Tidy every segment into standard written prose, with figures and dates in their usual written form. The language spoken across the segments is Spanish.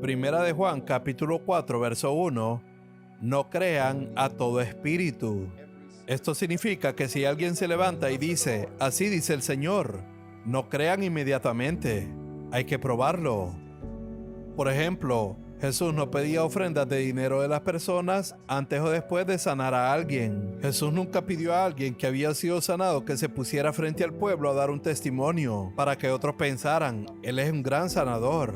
Primera de Juan, capítulo 4, verso 1. No crean a todo espíritu. Esto significa que si alguien se levanta y dice, así dice el Señor, no crean inmediatamente. Hay que probarlo. Por ejemplo, Jesús no pedía ofrendas de dinero de las personas antes o después de sanar a alguien. Jesús nunca pidió a alguien que había sido sanado que se pusiera frente al pueblo a dar un testimonio para que otros pensaran, Él es un gran sanador.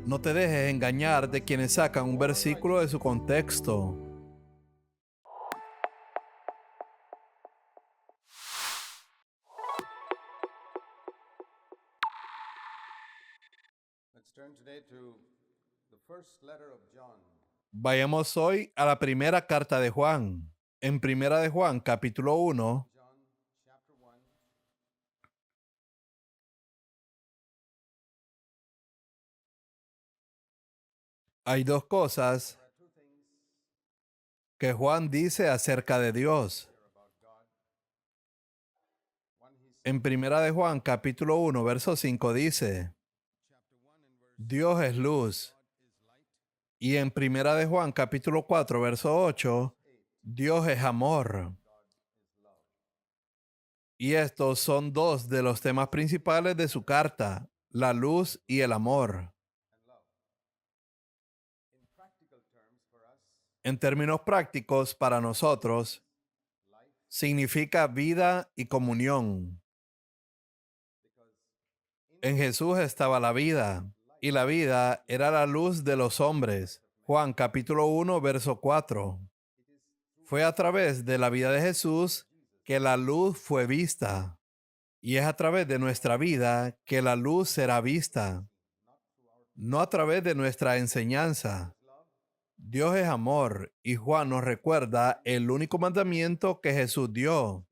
No te dejes engañar de quienes sacan un versículo de su contexto. Let's turn today to the first letter of John. Vayamos hoy a la primera carta de Juan. En Primera de Juan, capítulo 1, John chapter 1. hay dos cosas There are two things que Juan dice acerca de Dios. here about God. One, he said, En Primera de Juan, capítulo 1, verso 5 dice, chapter 1 and verse Dios es luz. God is light. Y en Primera de Juan, capítulo 4, verso 8, Dios es amor. God is love. Y estos son dos de los temas principales de su carta, la luz y el amor. And love. In practical terms for us, En términos prácticos, para nosotros, life, significa vida y comunión. because in En Jesús estaba la vida, y la vida era la luz de los hombres. Juan capítulo 1, verso 4. it is through Fue a través de la vida de Jesús que la luz fue vista. Y es a través de nuestra vida que la luz será vista, not through our no a través de nuestra enseñanza. love. Dios es amor, y Juan nos recuerda el único mandamiento que Jesús dio.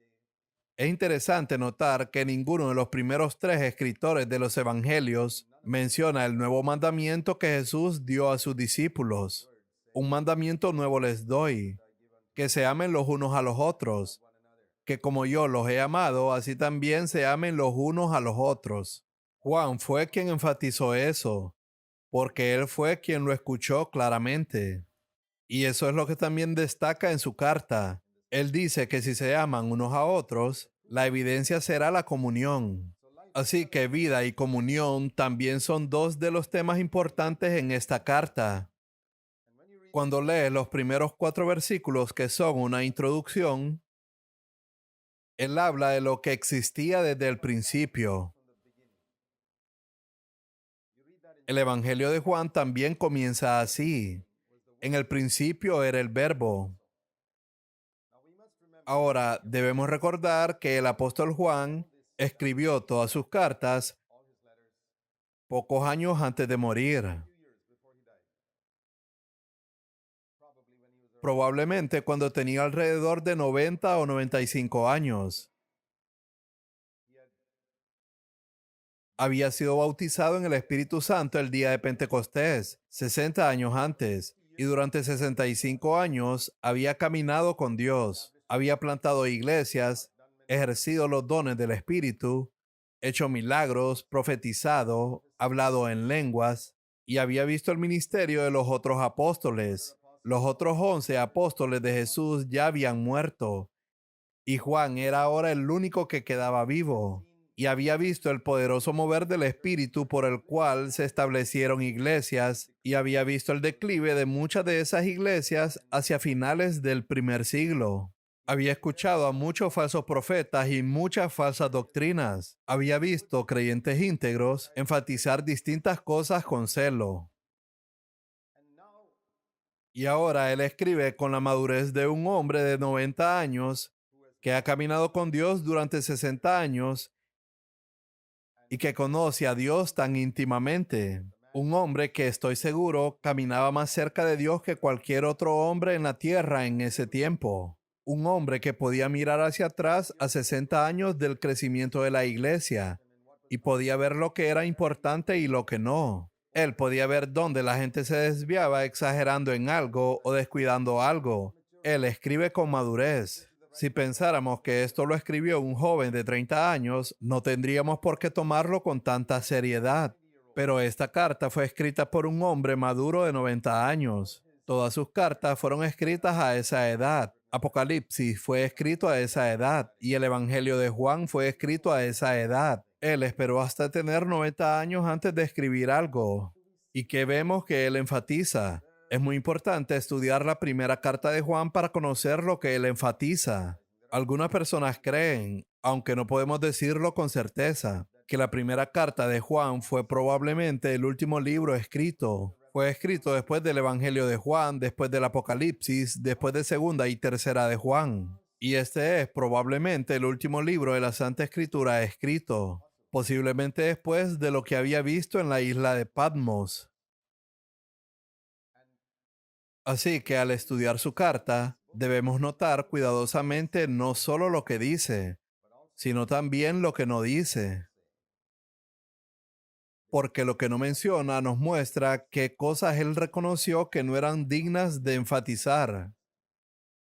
Es interesante notar que ninguno de los primeros tres escritores de los evangelios menciona el nuevo mandamiento que Jesús dio a sus discípulos. Un mandamiento nuevo les doy, que se amen los unos a los otros, One another. que como yo los he amado, así también se amen los unos a los otros. Juan fue quien enfatizó eso, porque él fue quien lo escuchó claramente. Y eso es lo que también destaca en su carta. Él dice que si se aman unos a otros, la evidencia será la comunión. So life Así que vida y comunión también son dos de los temas importantes en esta carta. and when you read Cuando lees los primeros 4 versículos que son una introducción, él habla de lo que existía desde el principio. from the beginning, you read that in El Evangelio de Juan también comienza así. En el principio era el Verbo. now we must remember Ahora debemos recordar que el apóstol Juan escribió todas sus cartas all his letters pocos años antes de morir, a few years before he died. Probably when he was around probablemente cuando tenía alrededor de 90 o 95 años. he had Había sido bautizado en el Espíritu Santo el día de Pentecostés, 60 años antes, y durante 65 años había caminado con Dios, había plantado iglesias, ejercido los dones del Espíritu, hecho milagros, profetizado, hablado en lenguas, y había visto el ministerio de los otros apóstoles. Los otros 11 apóstoles de Jesús ya habían muerto, y Juan era ahora el único que quedaba vivo, y había visto el poderoso mover del Espíritu por el cual se establecieron iglesias, y había visto el declive de muchas de esas iglesias hacia finales del primer siglo. Había escuchado a muchos falsos profetas y muchas falsas doctrinas. Había visto creyentes íntegros enfatizar distintas cosas con celo. and now Y ahora él escribe con la madurez de un hombre de 90 años que ha caminado con Dios durante 60 años y que conoce a Dios tan íntimamente. Un hombre que estoy seguro caminaba más cerca de Dios que cualquier otro hombre en la tierra en ese tiempo. Un hombre que podía mirar hacia atrás a 60 años del crecimiento de la iglesia y podía ver lo que era importante y lo que no. Él podía ver dónde la gente se desviaba exagerando en algo o descuidando algo. Él escribe con madurez. Si pensáramos que esto lo escribió un joven de 30 años, no tendríamos por qué tomarlo con tanta seriedad. Pero esta carta fue escrita por un hombre maduro de 90 años. Todas sus cartas fueron escritas a esa edad. Apocalipsis fue escrito a esa edad y el Evangelio de Juan fue escrito a esa edad. Él esperó hasta tener 90 años antes de escribir algo. ¿Y qué vemos que él enfatiza? Es muy importante estudiar la primera carta de Juan para conocer lo que él enfatiza. Algunas personas creen, aunque no podemos decirlo con certeza, que la primera carta de Juan fue probablemente el último libro escrito. Fue escrito después del Evangelio de Juan, después del Apocalipsis, después de segunda y tercera de Juan. Y este es probablemente el último libro de la Santa Escritura escrito, posiblemente después de lo que había visto en la isla de Patmos. Así que al estudiar su carta, debemos notar cuidadosamente no solo lo que dice, sino también lo que no dice. Porque lo que no menciona nos muestra qué cosas él reconoció que no eran dignas de enfatizar.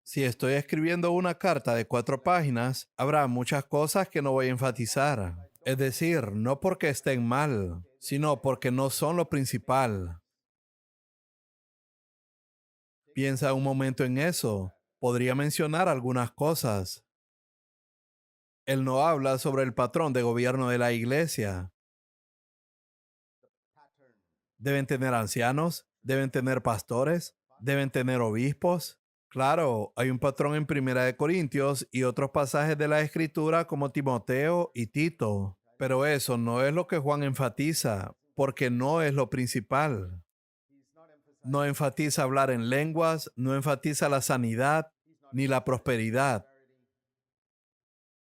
Si estoy escribiendo una carta de 4 páginas, habrá muchas cosas que no voy a enfatizar. Es decir, no porque estén mal, sino porque no son lo principal. Piensa un momento en eso. Podría mencionar algunas cosas. Él no habla sobre el patrón de gobierno de la iglesia. Deben tener ancianos, deben tener pastores, deben tener obispos. Claro, hay un patrón en Primera de Corintios y otros pasajes de la Escritura como Timoteo y Tito. Pero eso no es lo que Juan enfatiza, porque no es lo principal. No enfatiza hablar en lenguas, no enfatiza la sanidad ni la prosperidad.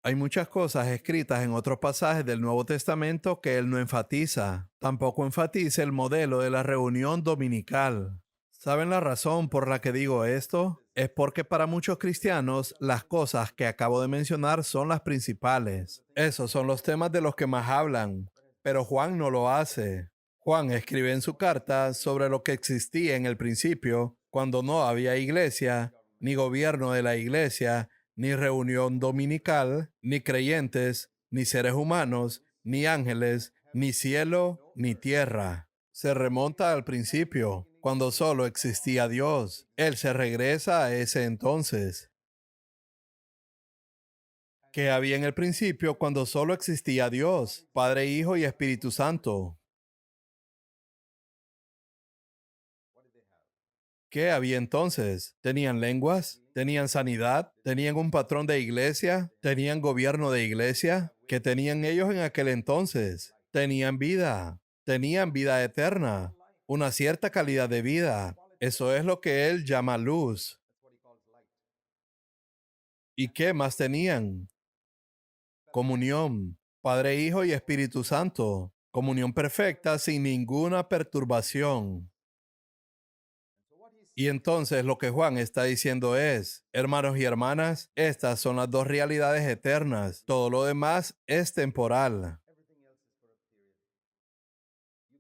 Hay muchas cosas escritas en otros pasajes del Nuevo Testamento que él no enfatiza. Tampoco enfatiza el modelo de la reunión dominical. ¿Saben la razón por la que digo esto? Es porque para muchos cristianos las cosas que acabo de mencionar son las principales. Esos son los temas de los que más hablan, pero Juan no lo hace. Juan escribe en su carta sobre lo que existía en el principio, cuando no había iglesia, ni gobierno de la iglesia, ni reunión dominical, ni creyentes, ni seres humanos, ni ángeles, ni cielo, ni tierra. Se remonta al principio, cuando solo existía Dios. Él se regresa a ese entonces. ¿Qué había en el principio cuando solo existía Dios, Padre, Hijo y Espíritu Santo? ¿Qué había entonces? ¿Tenían lenguas? ¿Tenían sanidad? ¿Tenían un patrón de iglesia? ¿Tenían gobierno de iglesia? ¿Qué tenían ellos en aquel entonces? Tenían vida. Tenían vida eterna. Una cierta calidad de vida. Eso es lo que él llama luz. ¿Y qué más tenían? Comunión. Padre, Hijo y Espíritu Santo. Comunión perfecta sin ninguna perturbación. Y entonces lo que Juan está diciendo es, hermanos y hermanas, estas son las dos realidades eternas. Todo lo demás es temporal.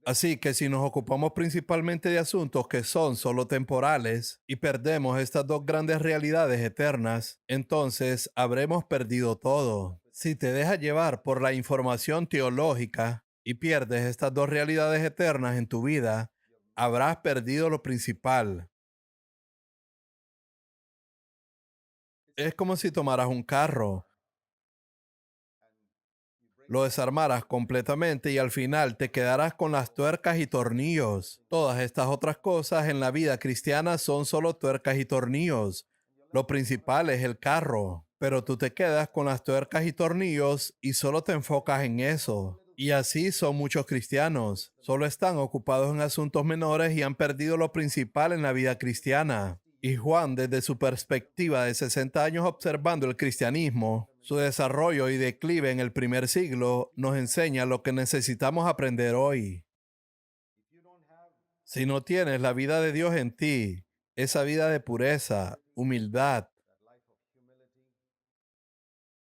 Así que si nos ocupamos principalmente de asuntos que son solo temporales y perdemos estas dos grandes realidades eternas, entonces habremos perdido todo. Si te dejas llevar por la información teológica y pierdes estas dos realidades eternas en tu vida, habrás perdido lo principal. Es como si tomaras un carro, lo desarmaras completamente y al final te quedarás con las tuercas y tornillos. Todas estas otras cosas en la vida cristiana son solo tuercas y tornillos. Lo principal es el carro, pero tú te quedas con las tuercas y tornillos y solo te enfocas en eso. Y así son muchos cristianos. Solo están ocupados en asuntos menores y han perdido lo principal en la vida cristiana. Y Juan, desde su perspectiva de 60 años observando el cristianismo, su desarrollo y declive en el primer siglo, nos enseña lo que necesitamos aprender hoy. Si no tienes la vida de Dios en ti, esa vida de pureza, humildad,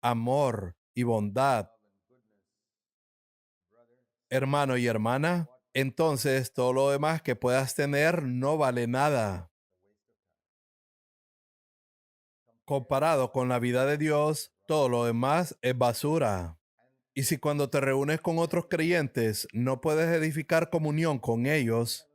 amor y bondad, hermano y hermana, entonces todo lo demás que puedas tener no vale nada. Comparado con la vida de Dios, todo lo demás es basura. Y si cuando te reúnes con otros creyentes no puedes edificar comunión con ellos,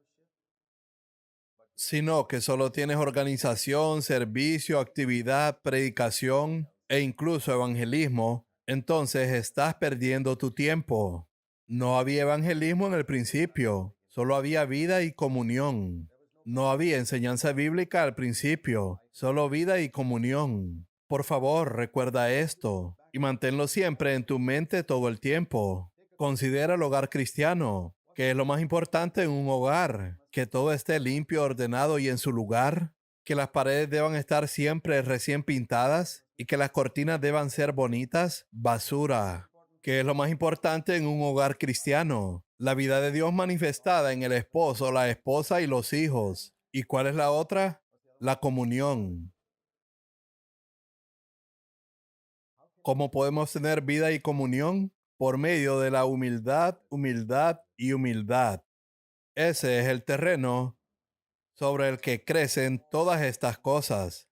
sino que solo tienes organización, servicio, actividad, predicación e incluso evangelismo, entonces estás perdiendo tu tiempo. No había evangelismo en el principio, solo había vida y comunión. No había enseñanza bíblica al principio, solo vida y comunión. Por favor, recuerda esto y manténlo siempre en tu mente todo el tiempo. Considera el hogar cristiano, que es lo más importante en un hogar, que todo esté limpio, ordenado y en su lugar, que las paredes deban estar siempre recién pintadas y que las cortinas deban ser bonitas, basura, que es lo más importante en un hogar cristiano, la vida de Dios manifestada en el esposo, la esposa y los hijos. ¿Y cuál es la otra? La comunión. ¿Cómo podemos tener vida y comunión? Por medio de la humildad, humildad y humildad. Ese es el terreno sobre el que crecen todas estas cosas.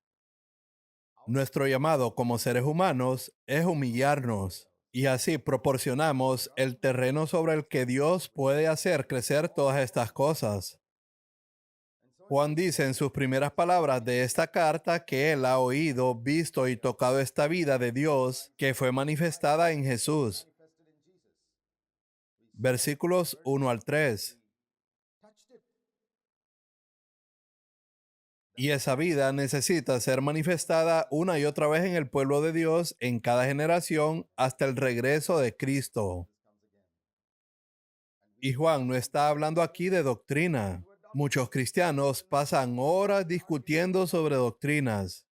Nuestro llamado como seres humanos es humillarnos y así proporcionamos el terreno sobre el que Dios puede hacer crecer todas estas cosas. Juan dice en sus primeras palabras de esta carta que él ha oído, visto y tocado esta vida de Dios que fue manifestada en Jesús. Versículos 1 al 3. Y esa vida necesita ser manifestada una y otra vez en el pueblo de Dios en cada generación hasta el regreso de Cristo. Y Juan no está hablando aquí de doctrina. Muchos cristianos pasan horas discutiendo sobre doctrinas,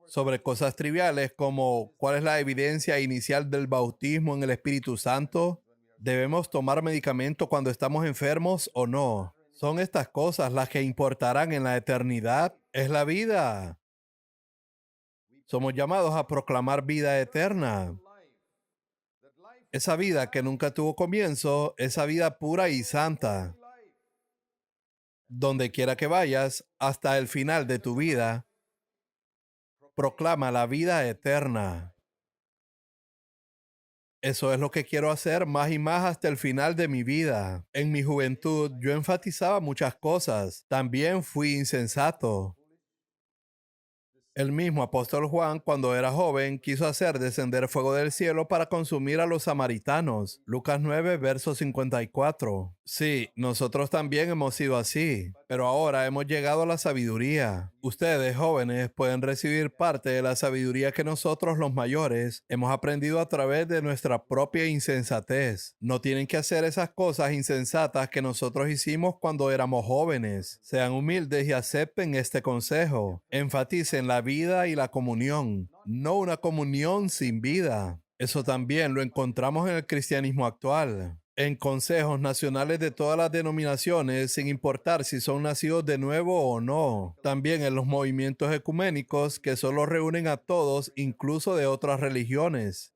sobre cosas triviales como cuál es la evidencia inicial del bautismo en el Espíritu Santo. ¿Debemos tomar medicamento cuando estamos enfermos o no? ¿Son estas cosas las que importarán en la eternidad? Es la vida. Somos llamados a proclamar vida eterna. Esa vida que nunca tuvo comienzo, esa vida pura y santa. Donde quiera que vayas, hasta el final de tu vida, proclama la vida eterna. Eso es lo que quiero hacer más y más hasta el final de mi vida. En mi juventud yo enfatizaba muchas cosas. También fui insensato. El mismo apóstol Juan, cuando era joven, quiso hacer descender fuego del cielo para consumir a los samaritanos. Lucas 9, verso 54. Sí, nosotros también hemos sido así, pero ahora hemos llegado a la sabiduría. Ustedes, jóvenes, pueden recibir parte de la sabiduría que nosotros, los mayores, hemos aprendido a través de nuestra propia insensatez. No tienen que hacer esas cosas insensatas que nosotros hicimos cuando éramos jóvenes. Sean humildes y acepten este consejo. Enfaticen la vida y la comunión, no una comunión sin vida. Eso también lo encontramos en el cristianismo actual, en consejos nacionales de todas las denominaciones, sin importar si son nacidos de nuevo o no. También en los movimientos ecuménicos que solo reúnen a todos, incluso de otras religiones.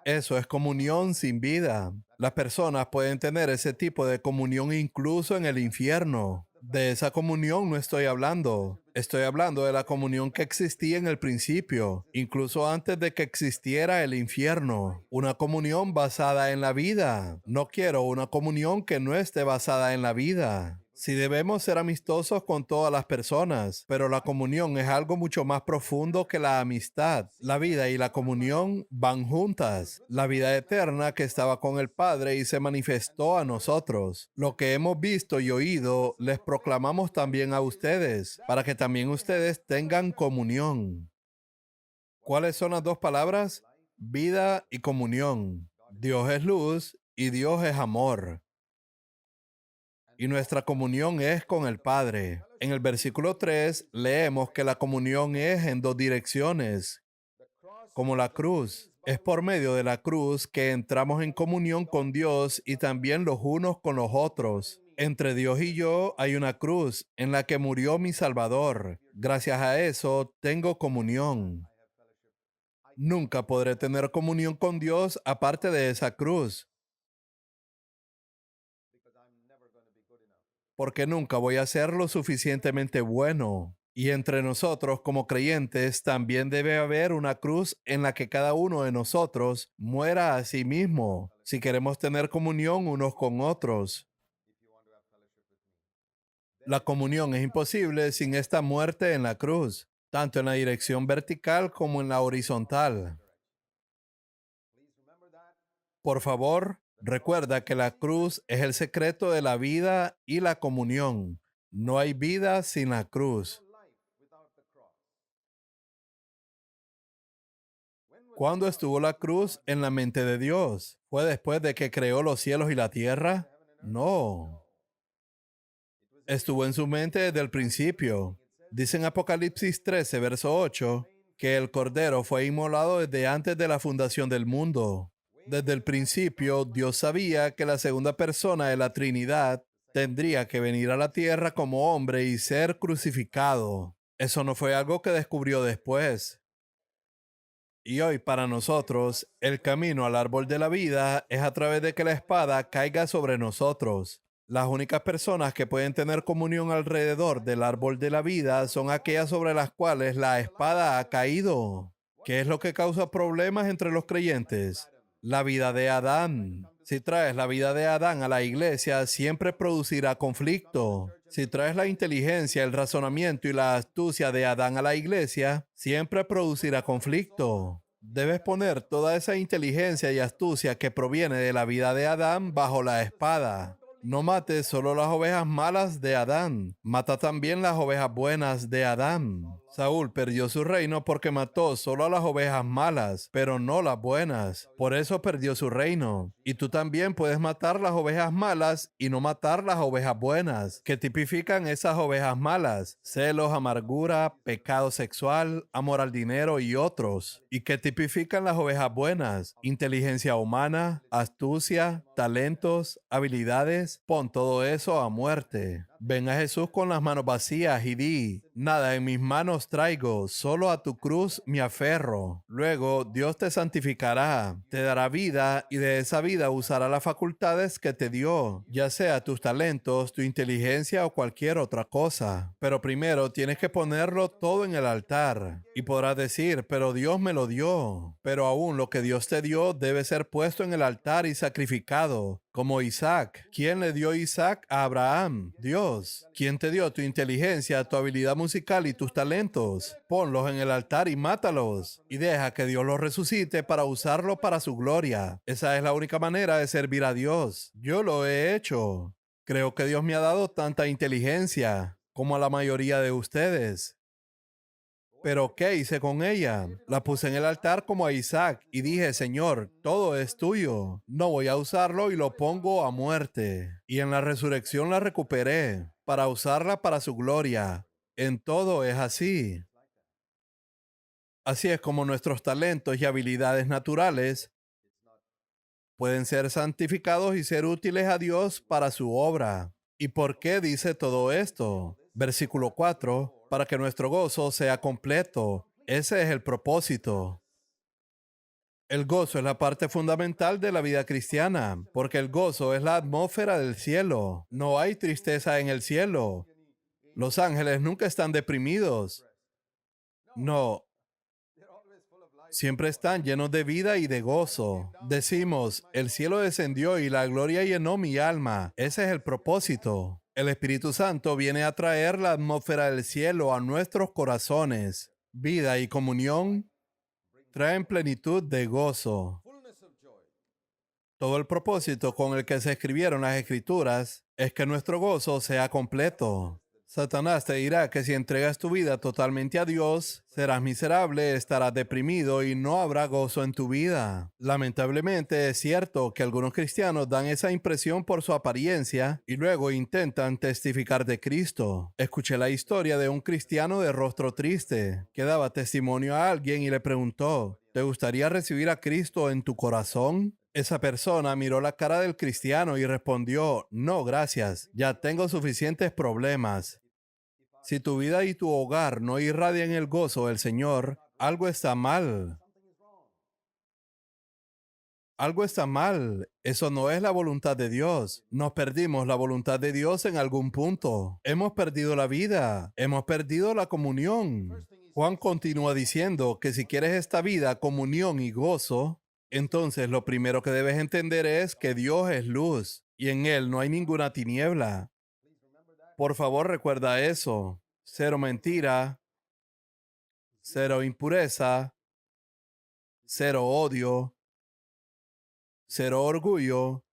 Eso es comunión sin vida. Las personas pueden tener ese tipo de comunión incluso en el infierno. De esa comunión no estoy hablando. Estoy hablando de la comunión que existía en el principio, incluso antes de que existiera el infierno. Una comunión basada en la vida. No quiero una comunión que no esté basada en la vida. Sí debemos ser amistosos con todas las personas, pero la comunión es algo mucho más profundo que la amistad. La vida y la comunión van juntas. La vida eterna que estaba con el Padre y se manifestó a nosotros. Lo que hemos visto y oído, les proclamamos también a ustedes, para que también ustedes tengan comunión. ¿Cuáles son las dos palabras? Vida y comunión. Dios es luz y Dios es amor. Y nuestra comunión es con el Padre. En el versículo 3 leemos que la comunión es en dos direcciones, como la cruz. Es por medio de la cruz que entramos en comunión con Dios y también los unos con los otros. Entre Dios y yo hay una cruz en la que murió mi Salvador. Gracias a eso tengo comunión. Nunca podré tener comunión con Dios aparte de esa cruz, porque nunca voy a ser lo suficientemente bueno. Y entre nosotros, como creyentes, también debe haber una cruz en la que cada uno de nosotros muera a sí mismo, si queremos tener comunión unos con otros. La comunión es imposible sin esta muerte en la cruz, tanto en la dirección vertical como en la horizontal. Por favor, recuerda que la cruz es el secreto de la vida y la comunión. No hay vida sin la cruz. ¿Cuándo estuvo la cruz en la mente de Dios? ¿Fue después de que creó los cielos y la tierra? No. Estuvo en su mente desde el principio. Dice en Apocalipsis 13, verso 8, que el Cordero fue inmolado desde antes de la fundación del mundo. Desde el principio, Dios sabía que la segunda persona de la Trinidad tendría que venir a la tierra como hombre y ser crucificado. Eso no fue algo que descubrió después. Y hoy para nosotros, el camino al árbol de la vida es a través de que la espada caiga sobre nosotros. Las únicas personas que pueden tener comunión alrededor del árbol de la vida son aquellas sobre las cuales la espada ha caído. ¿Qué es lo que causa problemas entre los creyentes? La vida de Adán. Si traes la vida de Adán a la iglesia, siempre producirá conflicto. Si traes la inteligencia, el razonamiento y la astucia de Adán a la iglesia, siempre producirá conflicto. Debes poner toda esa inteligencia y astucia que proviene de la vida de Adán bajo la espada. No mates solo las ovejas malas de Adán, mata también las ovejas buenas de Adán. Saúl perdió su reino porque mató solo a las ovejas malas, pero no las buenas. Por eso perdió su reino. Y tú también puedes matar las ovejas malas y no matar las ovejas buenas, que tipifican esas ovejas malas: celos, amargura, pecado sexual, amor al dinero y otros. Y que tipifican las ovejas buenas: inteligencia humana, astucia, talentos, habilidades. Pon todo eso a muerte. Ven a Jesús con las manos vacías y di: nada en mis manos traigo, solo a tu cruz me aferro. Luego Dios te santificará, te dará vida y de esa vida usará las facultades que te dio, ya sea tus talentos, tu inteligencia o cualquier otra cosa. Pero primero tienes que ponerlo todo en el altar. Y podrás decir: pero Dios me lo dio. Pero aún lo que Dios te dio debe ser puesto en el altar y sacrificado. Como Isaac. ¿Quién le dio Isaac a Abraham? Dios. ¿Quién te dio tu inteligencia, tu habilidad musical y tus talentos? Ponlos en el altar y mátalos. Y deja que Dios los resucite para usarlo para su gloria. Esa es la única manera de servir a Dios. Yo lo he hecho. Creo que Dios me ha dado tanta inteligencia como a la mayoría de ustedes. Pero ¿qué hice con ella? La puse en el altar como a Isaac y dije: Señor, todo es tuyo. No voy a usarlo y lo pongo a muerte. Y en la resurrección la recuperé para usarla para su gloria. En todo es así. Así es como nuestros talentos y habilidades naturales pueden ser santificados y ser útiles a Dios para su obra. ¿Y por qué dice todo esto? Versículo 4, para que nuestro gozo sea completo. Ese es el propósito. El gozo es la parte fundamental de la vida cristiana, porque el gozo es la atmósfera del cielo. No hay tristeza en el cielo. Los ángeles nunca están deprimidos. No, siempre están llenos de vida y de gozo. Decimos: el cielo descendió y la gloria llenó mi alma. Ese es el propósito. El Espíritu Santo viene a traer la atmósfera del cielo a nuestros corazones. Vida y comunión traen plenitud de gozo. Todo el propósito con el que se escribieron las Escrituras es que nuestro gozo sea completo. Satanás te dirá que si entregas tu vida totalmente a Dios, serás miserable, estarás deprimido y no habrá gozo en tu vida. Lamentablemente es cierto que algunos cristianos dan esa impresión por su apariencia y luego intentan testificar de Cristo. Escuché la historia de un cristiano de rostro triste que daba testimonio a alguien y le preguntó: ¿te gustaría recibir a Cristo en tu corazón? Esa persona miró la cara del cristiano y respondió: no, gracias, ya tengo suficientes problemas. Si tu vida y tu hogar no irradian el gozo del Señor, algo está mal. Algo está mal. Eso no es la voluntad de Dios. Nos perdimos la voluntad de Dios en algún punto. Hemos perdido la vida. Hemos perdido la comunión. Juan continúa diciendo que si quieres esta vida, comunión y gozo, entonces lo primero que debes entender es que Dios es luz y en Él no hay ninguna tiniebla. Por favor, recuerda eso. Cero mentira, cero impureza, cero odio, cero orgullo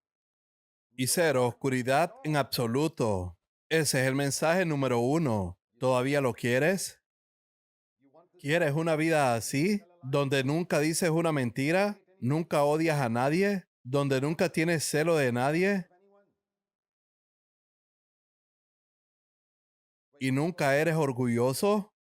y cero oscuridad en absoluto. Ese es el mensaje número 1. ¿Todavía lo quieres? ¿Quieres una vida así, donde nunca dices una mentira, nunca odias a nadie, donde nunca tienes celo de nadie y nunca eres orgulloso?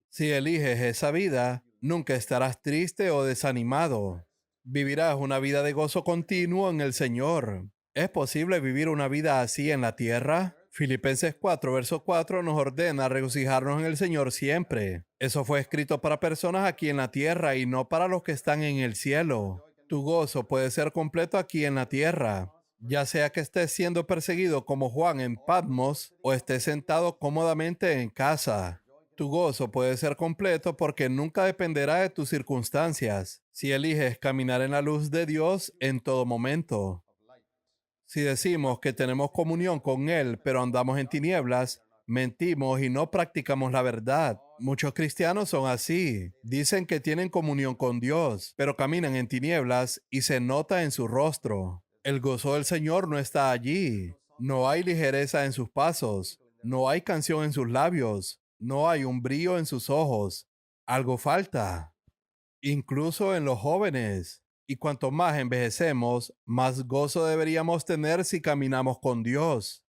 Si eliges esa vida, nunca estarás triste o desanimado. Vivirás una vida de gozo continuo en el Señor. ¿Es posible vivir una vida así en la tierra? Filipenses 4, verso 4 nos ordena regocijarnos en el Señor siempre. Eso fue escrito para personas aquí en la tierra y no para los que están en el cielo. Tu gozo puede ser completo aquí en la tierra, ya sea que estés siendo perseguido como Juan en Patmos o estés sentado cómodamente en casa. Tu gozo puede ser completo porque nunca dependerá de tus circunstancias, si eliges caminar en la luz de Dios en todo momento. Si decimos que tenemos comunión con Él, pero andamos en tinieblas, mentimos y no practicamos la verdad. Muchos cristianos son así. Dicen que tienen comunión con Dios, pero caminan en tinieblas y se nota en su rostro. El gozo del Señor no está allí. No hay ligereza en sus pasos. No hay canción en sus labios. No hay un brillo en sus ojos. Algo falta. Incluso en los jóvenes. Y cuanto más envejecemos, más gozo deberíamos tener si caminamos con Dios.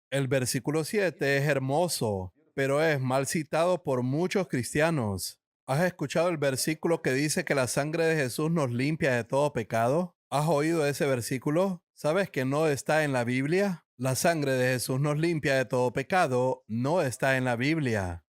El versículo 7 es hermoso, pero es mal citado por muchos cristianos. ¿Has escuchado el versículo que dice que la sangre de Jesús nos limpia de todo pecado? ¿Has oído ese versículo? ¿Sabes que no está en la Biblia? La sangre de Jesús nos limpia de todo pecado no está en la Biblia.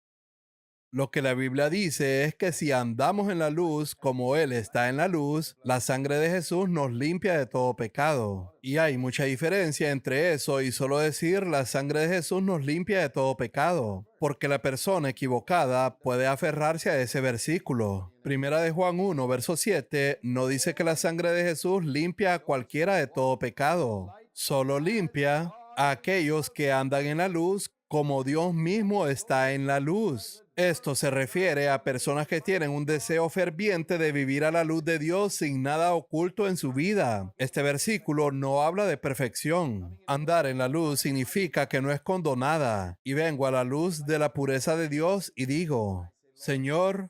Lo que la Biblia dice es que si andamos en la luz como Él está en la luz, la sangre de Jesús nos limpia de todo pecado. Y hay mucha diferencia entre eso y solo decir la sangre de Jesús nos limpia de todo pecado, porque la persona equivocada puede aferrarse a ese versículo. Primera de Juan 1, verso 7, no dice que la sangre de Jesús limpia a cualquiera de todo pecado, solo limpia a aquellos que andan en la luz como Dios mismo está en la luz. Esto se refiere a personas que tienen un deseo ferviente de vivir a la luz de Dios sin nada oculto en su vida. Este versículo no habla de perfección. Andar en la luz significa que no escondo nada y vengo a la luz de la pureza de Dios y digo, Señor,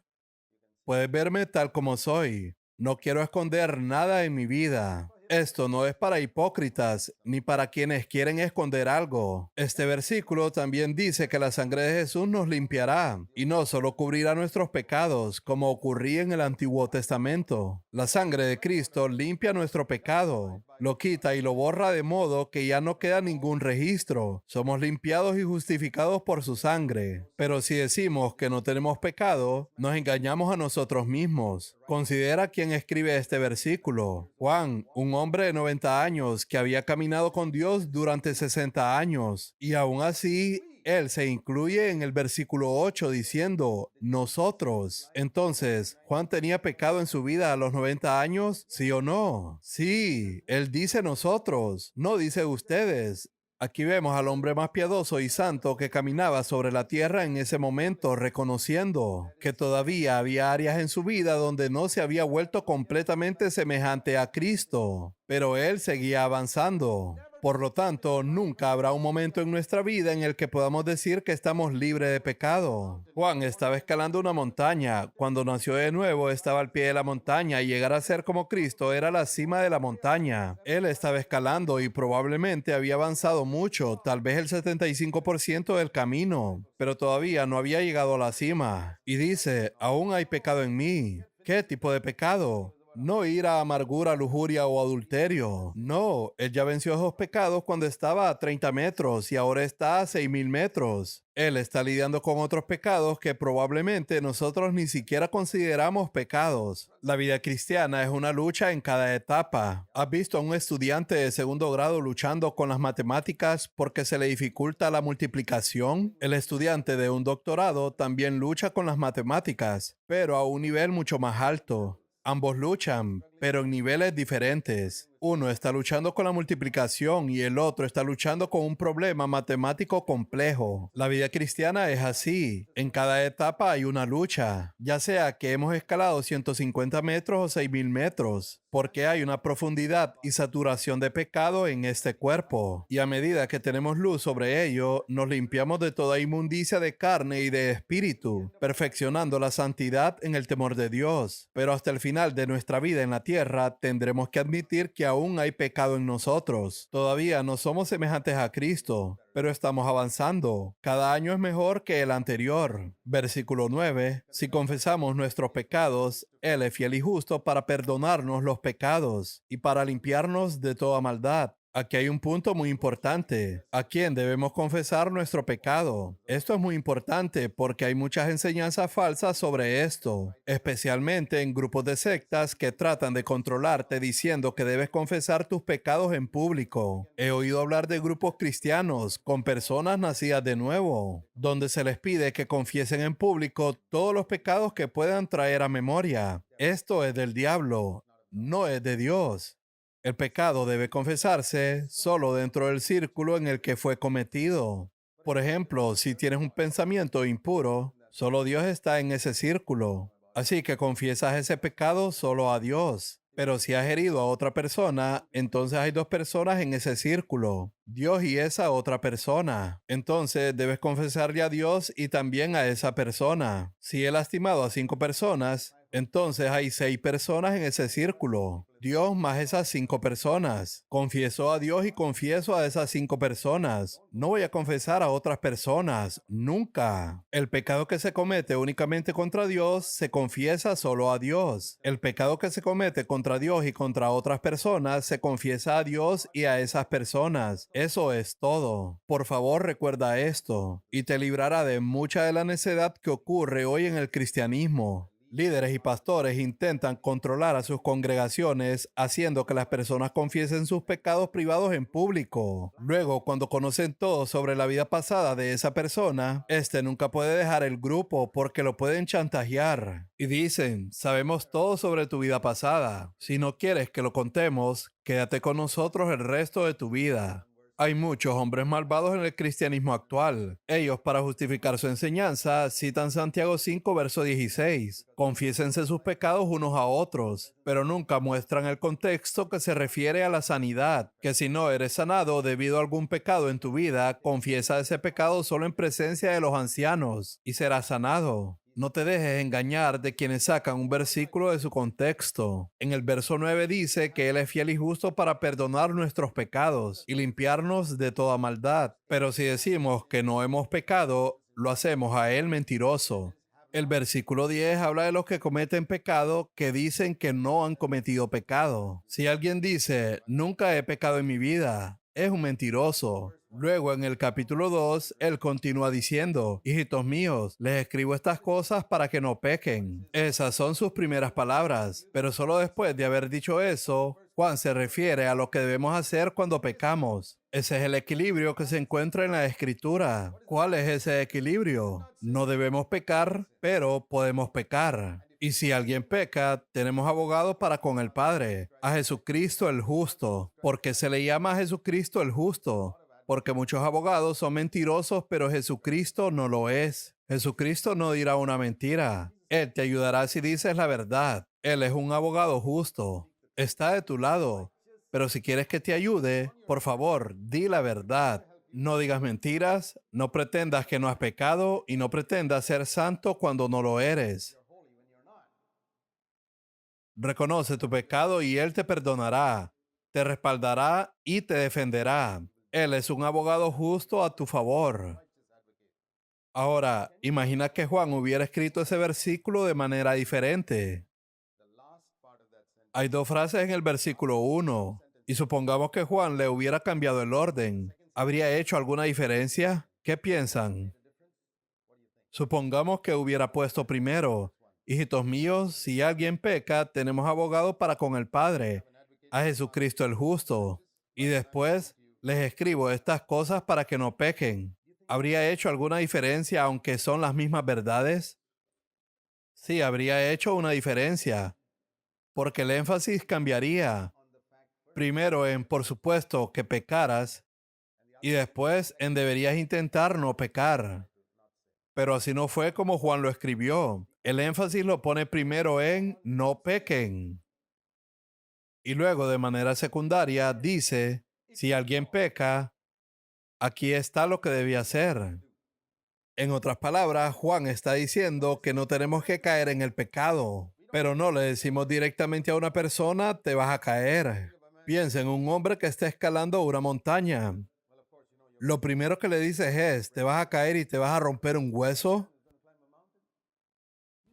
puedes verme tal como soy. No quiero esconder nada en mi vida. Esto no es para hipócritas ni para quienes quieren esconder algo. Este versículo también dice que la sangre de Jesús nos limpiará y no solo cubrirá nuestros pecados, como ocurría en el Antiguo Testamento. La sangre de Cristo limpia nuestro pecado, lo quita y lo borra de modo que ya no queda ningún registro. Somos limpiados y justificados por su sangre. Pero si decimos que no tenemos pecado, nos engañamos a nosotros mismos. Considera quién escribe este versículo. Juan, un hombre de 90 años que había caminado con Dios durante 60 años. Y aún así, él se incluye en el versículo 8 diciendo, nosotros. Entonces, ¿Juan tenía pecado en su vida a los 90 años? ¿Sí o no? Sí, él dice nosotros, no dice ustedes. Aquí vemos al hombre más piadoso y santo que caminaba sobre la tierra en ese momento, reconociendo que todavía había áreas en su vida donde no se había vuelto completamente semejante a Cristo, pero él seguía avanzando. Por lo tanto, nunca habrá un momento en nuestra vida en el que podamos decir que estamos libres de pecado. Juan estaba escalando una montaña. Cuando nació de nuevo, estaba al pie de la montaña y llegar a ser como Cristo era la cima de la montaña. Él estaba escalando y probablemente había avanzado mucho, tal vez el 75% del camino, pero todavía no había llegado a la cima. Y dice, aún hay pecado en mí. ¿Qué tipo de pecado? No ira, amargura, lujuria o adulterio. No, él ya venció esos pecados cuando estaba a 30 metros y ahora está a 6,000 metros. Él está lidiando con otros pecados que probablemente nosotros ni siquiera consideramos pecados. La vida cristiana es una lucha en cada etapa. ¿Has visto a un estudiante de segundo grado luchando con las matemáticas porque se le dificulta la multiplicación? El estudiante de un doctorado también lucha con las matemáticas, pero a un nivel mucho más alto. Ambos luchan, pero en niveles diferentes. Uno está luchando con la multiplicación y el otro está luchando con un problema matemático complejo. La vida cristiana es así. En cada etapa hay una lucha, ya sea que hemos escalado 150 metros o 6,000 metros, porque hay una profundidad y saturación de pecado en este cuerpo. Y a medida que tenemos luz sobre ello, nos limpiamos de toda inmundicia de carne y de espíritu, perfeccionando la santidad en el temor de Dios. Pero hasta el final de nuestra vida en la tierra, tendremos que admitir que aún hay pecado en nosotros. Todavía no somos semejantes a Cristo, pero estamos avanzando. Cada año es mejor que el anterior. Versículo 9. Si confesamos nuestros pecados, Él es fiel y justo para perdonarnos los pecados y para limpiarnos de toda maldad. Aquí hay un punto muy importante. ¿A quién debemos confesar nuestro pecado? Esto es muy importante porque hay muchas enseñanzas falsas sobre esto, especialmente en grupos de sectas que tratan de controlarte diciendo que debes confesar tus pecados en público. He oído hablar de grupos cristianos con personas nacidas de nuevo, donde se les pide que confiesen en público todos los pecados que puedan traer a memoria. Esto es del diablo, no es de Dios. El pecado debe confesarse solo dentro del círculo en el que fue cometido. Por ejemplo, si tienes un pensamiento impuro, solo Dios está en ese círculo. Así que confiesas ese pecado solo a Dios. Pero si has herido a otra persona, entonces hay dos personas en ese círculo, Dios y esa otra persona. Entonces debes confesarle a Dios y también a esa persona. Si he lastimado a 5 personas, entonces hay 6 personas en ese círculo. Dios más esas 5 personas. Confieso a Dios y confieso a esas 5 personas. No voy a confesar a otras personas. Nunca. El pecado que se comete únicamente contra Dios se confiesa solo a Dios. El pecado que se comete contra Dios y contra otras personas se confiesa a Dios y a esas personas. Eso es todo. Por favor, recuerda esto y te librará de mucha de la necedad que ocurre hoy en el cristianismo. Líderes y pastores intentan controlar a sus congregaciones haciendo que las personas confiesen sus pecados privados en público. Luego, cuando conocen todo sobre la vida pasada de esa persona, este nunca puede dejar el grupo porque lo pueden chantajear. Y dicen, sabemos todo sobre tu vida pasada. Si no quieres que lo contemos, quédate con nosotros el resto de tu vida. Hay muchos hombres malvados en el cristianismo actual. Ellos, para justificar su enseñanza, citan Santiago 5, verso 16. Confiésense sus pecados unos a otros, pero nunca muestran el contexto que se refiere a la sanidad, que si no eres sanado debido a algún pecado en tu vida, confiesa ese pecado solo en presencia de los ancianos y serás sanado. No te dejes engañar de quienes sacan un versículo de su contexto. En el verso 9 dice que Él es fiel y justo para perdonar nuestros pecados y limpiarnos de toda maldad. Pero si decimos que no hemos pecado, lo hacemos a Él mentiroso. El versículo 10 habla de los que cometen pecado que dicen que no han cometido pecado. Si alguien dice, nunca he pecado en mi vida, es un mentiroso. Luego en el capítulo 2, él continúa diciendo, hijitos míos, les escribo estas cosas para que no pequen. Esas son sus primeras palabras, pero solo después de haber dicho eso, Juan se refiere a lo que debemos hacer cuando pecamos. Ese es el equilibrio que se encuentra en la Escritura. ¿Cuál es ese equilibrio? No debemos pecar, pero podemos pecar. Y si alguien peca, tenemos abogado para con el Padre, a Jesucristo el justo. ¿Por qué se le llama a Jesucristo el justo? Porque muchos abogados son mentirosos, pero Jesucristo no lo es. Jesucristo no dirá una mentira. Él te ayudará si dices la verdad. Él es un abogado justo. Está de tu lado. Pero si quieres que te ayude, por favor, di la verdad. No digas mentiras, no pretendas que no has pecado y no pretendas ser santo cuando no lo eres. Reconoce tu pecado y Él te perdonará, te respaldará y te defenderá. Él es un abogado justo a tu favor. Ahora, imagina que Juan hubiera escrito ese versículo de manera diferente. The last part of that sentence Hay dos frases en el versículo 1, y supongamos que Juan le hubiera cambiado el orden. ¿Habría hecho alguna diferencia? ¿Qué piensan? Supongamos que hubiera puesto primero, hijitos míos, si alguien peca, tenemos abogado para con el Padre, a Jesucristo el justo. Y después les escribo estas cosas para que no pequen. ¿Habría hecho alguna diferencia aunque son las mismas verdades? Sí, habría hecho una diferencia, porque el énfasis cambiaría. Primero en, por supuesto, que pecaras, y después en deberías intentar no pecar. Pero así no fue como Juan lo escribió. El énfasis lo pone primero en no pequen. Y luego de manera secundaria dice, si alguien peca, aquí está lo que debía hacer. En otras palabras, Juan está diciendo que no tenemos que caer en el pecado, pero no le decimos directamente a una persona, te vas a caer. Piensa en un hombre que está escalando una montaña. Lo primero que le dices es, ¿te vas a caer y te vas a romper un hueso?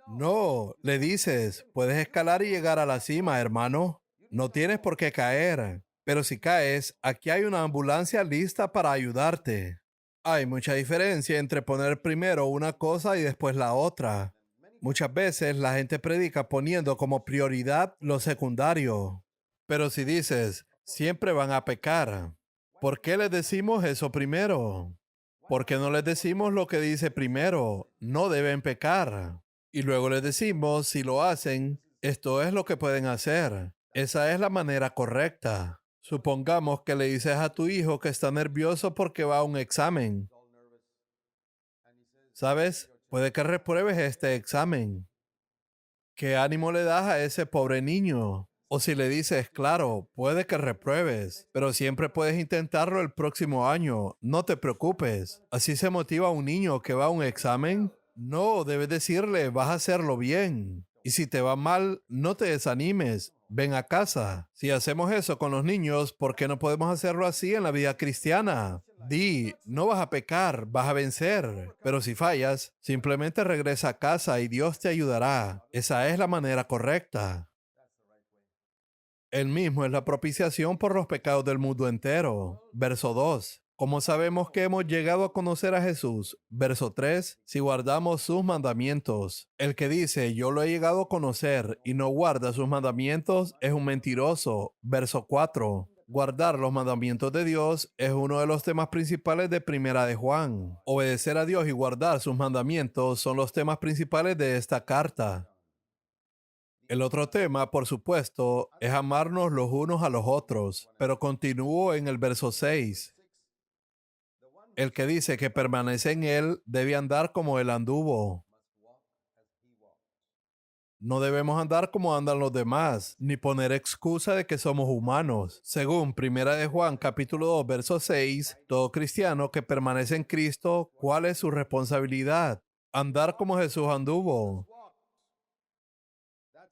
No, le dices, puedes escalar y llegar a la cima, hermano. No tienes por qué caer. Pero si caes, aquí hay una ambulancia lista para ayudarte. Hay mucha diferencia entre poner primero una cosa y después la otra. Muchas veces la gente predica poniendo como prioridad lo secundario. Pero si dices, siempre van a pecar, ¿por qué les decimos eso primero? ¿Por qué no les decimos lo que dice primero? No deben pecar. Y luego les decimos, si lo hacen, esto es lo que pueden hacer. Esa es la manera correcta. Supongamos que le dices a tu hijo que está nervioso porque va a un examen. ¿Sabes? Puede que repruebes este examen. ¿Qué ánimo le das a ese pobre niño? O si le dices, claro, puede que repruebes, pero siempre puedes intentarlo el próximo año. No te preocupes. ¿Así se motiva a un niño que va a un examen? No, debes decirle, vas a hacerlo bien. Y si te va mal, no te desanimes. Ven a casa. Si hacemos eso con los niños, ¿por qué no podemos hacerlo así en la vida cristiana? Di, no vas a pecar, vas a vencer. Pero si fallas, simplemente regresa a casa y Dios te ayudará. Esa es la manera correcta. Él mismo es la propiciación por los pecados del mundo entero. Verso 2. ¿Cómo sabemos que hemos llegado a conocer a Jesús? Verso 3. Si guardamos sus mandamientos. El que dice, yo lo he llegado a conocer y no guarda sus mandamientos es un mentiroso. Verso 4. Guardar los mandamientos de Dios es uno de los temas principales de Primera de Juan. Obedecer a Dios y guardar sus mandamientos son los temas principales de esta carta. El otro tema, por supuesto, es amarnos los unos a los otros, pero continúo en el verso 6. El que dice que permanece en él debe andar como él anduvo. No debemos andar como andan los demás, ni poner excusa de que somos humanos. Según Primera de Juan, capítulo 2, verso 6, todo cristiano que permanece en Cristo, ¿cuál es su responsabilidad? Andar como Jesús anduvo.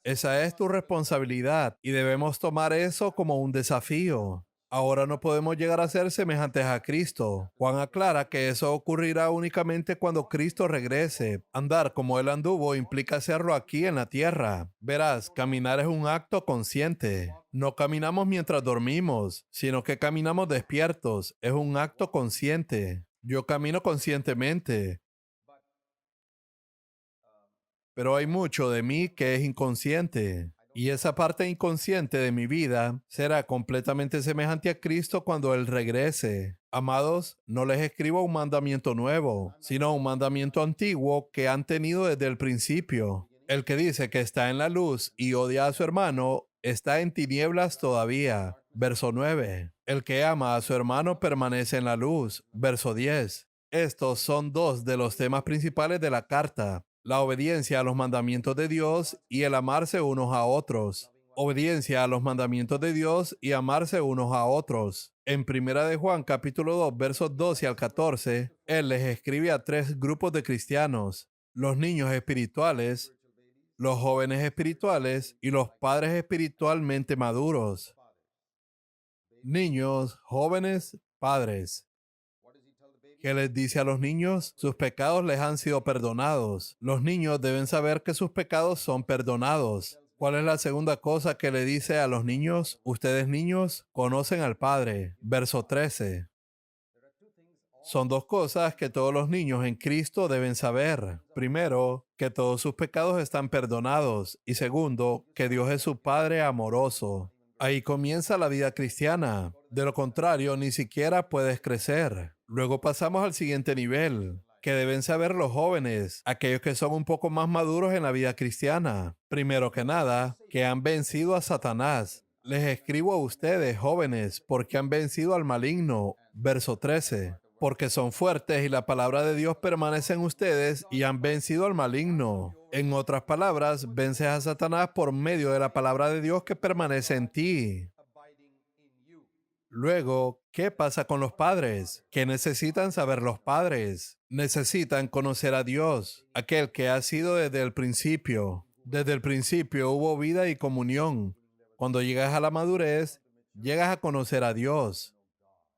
Esa es tu responsabilidad y debemos tomar eso como un desafío. Ahora no podemos llegar a ser semejantes a Cristo. Juan aclara que eso ocurrirá únicamente cuando Cristo regrese. Andar como Él anduvo implica hacerlo aquí en la tierra. Verás, caminar es un acto consciente. No caminamos mientras dormimos, sino que caminamos despiertos. Es un acto consciente. Yo camino conscientemente, pero hay mucho de mí que es inconsciente. Y esa parte inconsciente de mi vida será completamente semejante a Cristo cuando Él regrese. Amados, no les escribo un mandamiento nuevo, sino un mandamiento antiguo que han tenido desde el principio. El que dice que está en la luz y odia a su hermano, está en tinieblas todavía. Verso 9. El que ama a su hermano permanece en la luz. Verso 10. Estos son dos de los temas principales de la carta: la obediencia a los mandamientos de Dios y el amarse unos a otros. Obediencia a los mandamientos de Dios y amarse unos a otros. En Primera de Juan, capítulo 2, versos 12 al 14, él les escribe a tres grupos de cristianos: los niños espirituales, los jóvenes espirituales y los padres espiritualmente maduros. Niños, jóvenes, padres. ¿Qué les dice a los niños? Sus pecados les han sido perdonados. Los niños deben saber que sus pecados son perdonados. ¿Cuál es la segunda cosa que le dice a los niños? Ustedes niños conocen al Padre. Verso 13. Son dos cosas que todos los niños en Cristo deben saber. Primero, que todos sus pecados están perdonados. Y segundo, que Dios es su Padre amoroso. Ahí comienza la vida cristiana. De lo contrario, ni siquiera puedes crecer. Luego pasamos al siguiente nivel, que deben saber los jóvenes, aquellos que son un poco más maduros en la vida cristiana. Primero que nada, que han vencido a Satanás. Les escribo a ustedes, jóvenes, porque han vencido al maligno. Verso 13. Porque son fuertes y la palabra de Dios permanece en ustedes y han vencido al maligno. En otras palabras, vences a Satanás por medio de la palabra de Dios que permanece en ti. Luego, ¿qué pasa con los padres? ¿Qué necesitan saber los padres? Necesitan conocer a Dios, aquel que ha sido desde el principio. Desde el principio hubo vida y comunión. Cuando llegas a la madurez, llegas a conocer a Dios.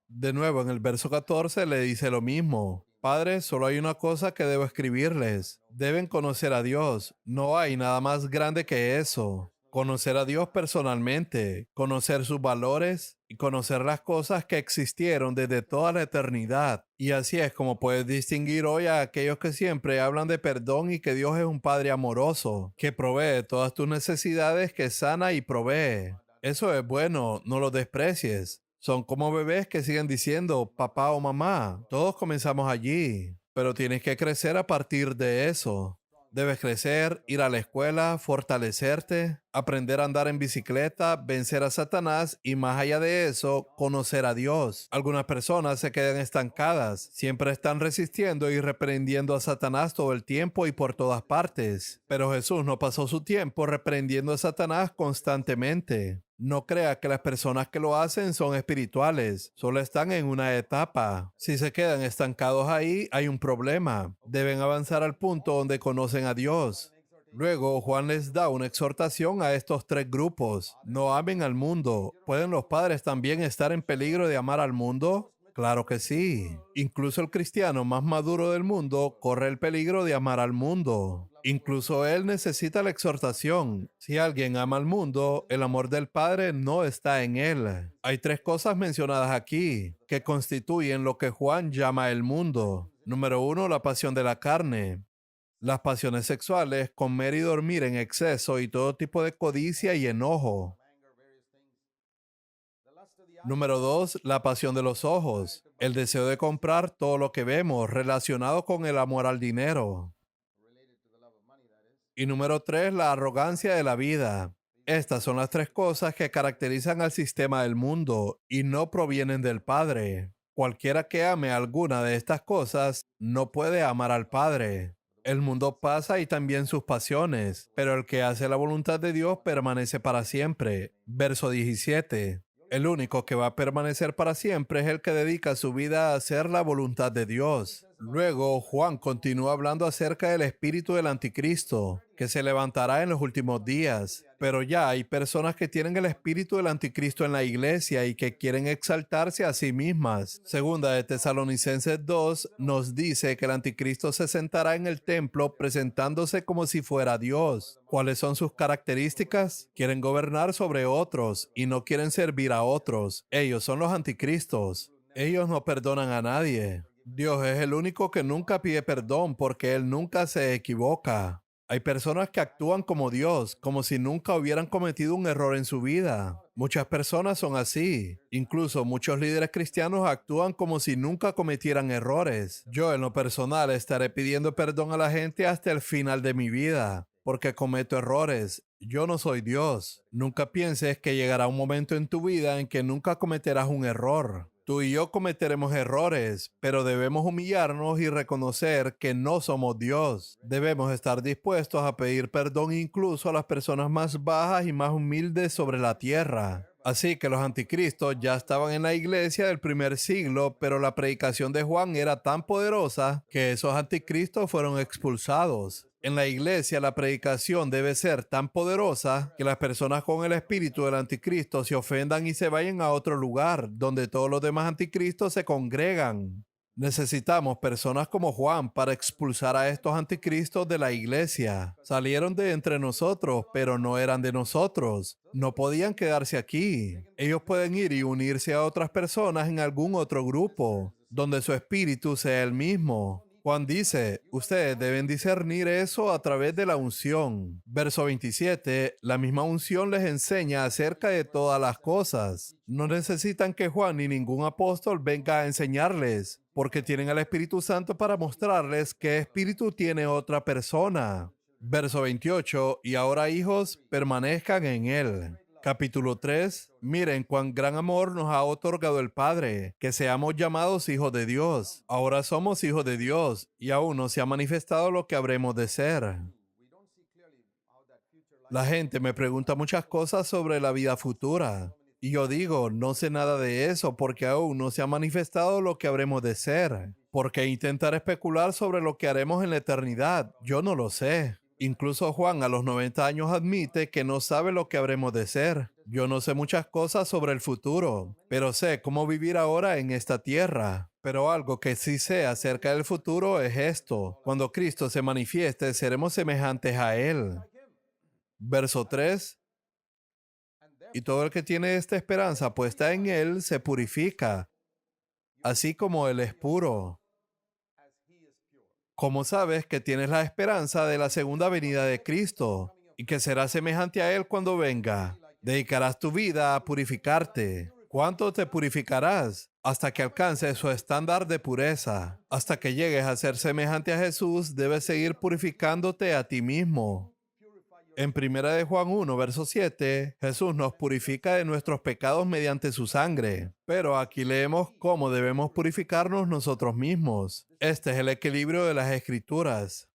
De nuevo, en el verso 14 le dice lo mismo. Padres, solo hay una cosa que debo escribirles. Deben conocer a Dios. No hay nada más grande que eso. Conocer a Dios personalmente, conocer sus valores y conocer las cosas que existieron desde toda la eternidad. Y así es como puedes distinguir hoy a aquellos que siempre hablan de perdón y que Dios es un Padre amoroso, que provee todas tus necesidades, que sana y provee. Eso es bueno, no lo desprecies. Son como bebés que siguen diciendo papá o mamá. Todos comenzamos allí, pero tienes que crecer a partir de eso. Debes crecer, ir a la escuela, fortalecerte, aprender a andar en bicicleta, vencer a Satanás y más allá de eso, conocer a Dios. Algunas personas se quedan estancadas, siempre están resistiendo y reprendiendo a Satanás todo el tiempo y por todas partes. Pero Jesús no pasó su tiempo reprendiendo a Satanás constantemente. No crea que las personas que lo hacen son espirituales, solo están en una etapa. Si se quedan estancados ahí, hay un problema. Deben avanzar al punto donde conocen a Dios. Luego, Juan les da una exhortación a estos tres grupos. No amen al mundo. ¿Pueden los padres también estar en peligro de amar al mundo? Claro que sí. Incluso el cristiano más maduro del mundo corre el peligro de amar al mundo. Incluso él necesita la exhortación. Si alguien ama al mundo, el amor del Padre no está en él. Hay tres cosas mencionadas aquí que constituyen lo que Juan llama el mundo. Número uno, la pasión de la carne. Las pasiones sexuales, comer y dormir en exceso y todo tipo de codicia y enojo. Número 2, la pasión de los ojos, el deseo de comprar todo lo que vemos relacionado con el amor al dinero. Y número 3, la arrogancia de la vida. Estas son las tres cosas que caracterizan al sistema del mundo y no provienen del Padre. Cualquiera que ame alguna de estas cosas no puede amar al Padre. El mundo pasa y también sus pasiones, pero el que hace la voluntad de Dios permanece para siempre. Verso 17. El único que va a permanecer para siempre es el que dedica su vida a hacer la voluntad de Dios. Luego, Juan continúa hablando acerca del espíritu del anticristo, que se levantará en los últimos días. Pero ya hay personas que tienen el espíritu del anticristo en la iglesia y que quieren exaltarse a sí mismas. Segunda de Tesalonicenses 2 nos dice que el anticristo se sentará en el templo presentándose como si fuera Dios. ¿Cuáles son sus características? Quieren gobernar sobre otros y no quieren servir a otros. Ellos son los anticristos. Ellos no perdonan a nadie. Dios es el único que nunca pide perdón porque Él nunca se equivoca. Hay personas que actúan como Dios, como si nunca hubieran cometido un error en su vida. Muchas personas son así. Incluso muchos líderes cristianos actúan como si nunca cometieran errores. Yo en lo personal estaré pidiendo perdón a la gente hasta el final de mi vida, porque cometo errores. Yo no soy Dios. Nunca pienses que llegará un momento en tu vida en que nunca cometerás un error. Tú y yo cometeremos errores, pero debemos humillarnos y reconocer que no somos Dios. Debemos estar dispuestos a pedir perdón incluso a las personas más bajas y más humildes sobre la tierra. Así que los anticristos ya estaban en la iglesia del primer siglo, pero la predicación de Juan era tan poderosa que esos anticristos fueron expulsados. En la iglesia la predicación debe ser tan poderosa que las personas con el espíritu del anticristo se ofendan y se vayan a otro lugar donde todos los demás anticristos se congregan. Necesitamos personas como Juan para expulsar a estos anticristos de la iglesia. Salieron de entre nosotros, pero no eran de nosotros. No podían quedarse aquí. Ellos pueden ir y unirse a otras personas en algún otro grupo, donde su espíritu sea el mismo. Juan dice, ustedes deben discernir eso a través de la unción. Verso 27, la misma unción les enseña acerca de todas las cosas. No necesitan que Juan ni ningún apóstol venga a enseñarles, porque tienen al Espíritu Santo para mostrarles qué espíritu tiene otra persona. Verso 28, y ahora hijos, permanezcan en él. Capítulo 3. Miren cuán gran amor nos ha otorgado el Padre, que seamos llamados hijos de Dios. Ahora somos hijos de Dios y aún no se ha manifestado lo que habremos de ser. La gente me pregunta muchas cosas sobre la vida futura. Y yo digo, no sé nada de eso porque aún no se ha manifestado lo que habremos de ser. ¿Por qué intentar especular sobre lo que haremos en la eternidad? Yo no lo sé. Incluso Juan a los 90 años admite que no sabe lo que habremos de ser. Yo no sé muchas cosas sobre el futuro, pero sé cómo vivir ahora en esta tierra. Pero algo que sí sé acerca del futuro es esto. Cuando Cristo se manifieste, seremos semejantes a Él. Verso 3. Y todo el que tiene esta esperanza puesta en Él se purifica, así como Él es puro. ¿Cómo sabes que tienes la esperanza de la segunda venida de Cristo y que serás semejante a Él cuando venga? Dedicarás tu vida a purificarte. ¿Cuánto te purificarás? Hasta que alcances su estándar de pureza. Hasta que llegues a ser semejante a Jesús, debes seguir purificándote a ti mismo. En 1 verso 7, Jesús nos purifica de nuestros pecados mediante su sangre. Pero aquí leemos cómo debemos purificarnos nosotros mismos. Este es el equilibrio de las Escrituras.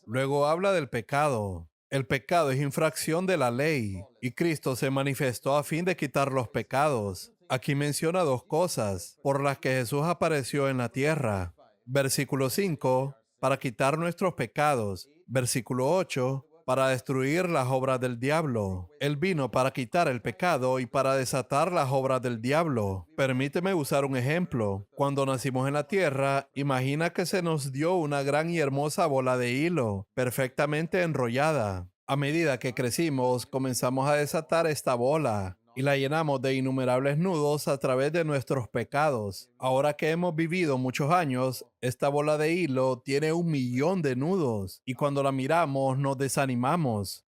Luego habla del pecado. El pecado es infracción de la ley, y Cristo se manifestó a fin de quitar los pecados. Aquí menciona dos cosas por las que Jesús apareció en la tierra. Versículo 5, para quitar nuestros pecados. Versículo 8, para destruir las obras del diablo. Él vino para quitar el pecado y para desatar las obras del diablo. Permíteme usar un ejemplo. Cuando nacimos en la tierra, imagina que se nos dio una gran y hermosa bola de hilo, perfectamente enrollada. A medida que crecimos, comenzamos a desatar esta bola y la llenamos de innumerables nudos a través de nuestros pecados. Ahora que hemos vivido muchos años, esta bola de hilo tiene 1,000,000 de nudos y cuando la miramos nos desanimamos.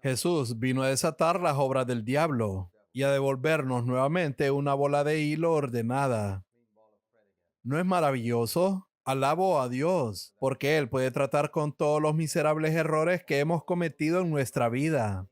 Jesús vino a desatar las obras del diablo y a devolvernos nuevamente una bola de hilo ordenada. ¿No es maravilloso? Alabo a Dios, porque Él puede tratar con todos los miserables errores que hemos cometido en nuestra vida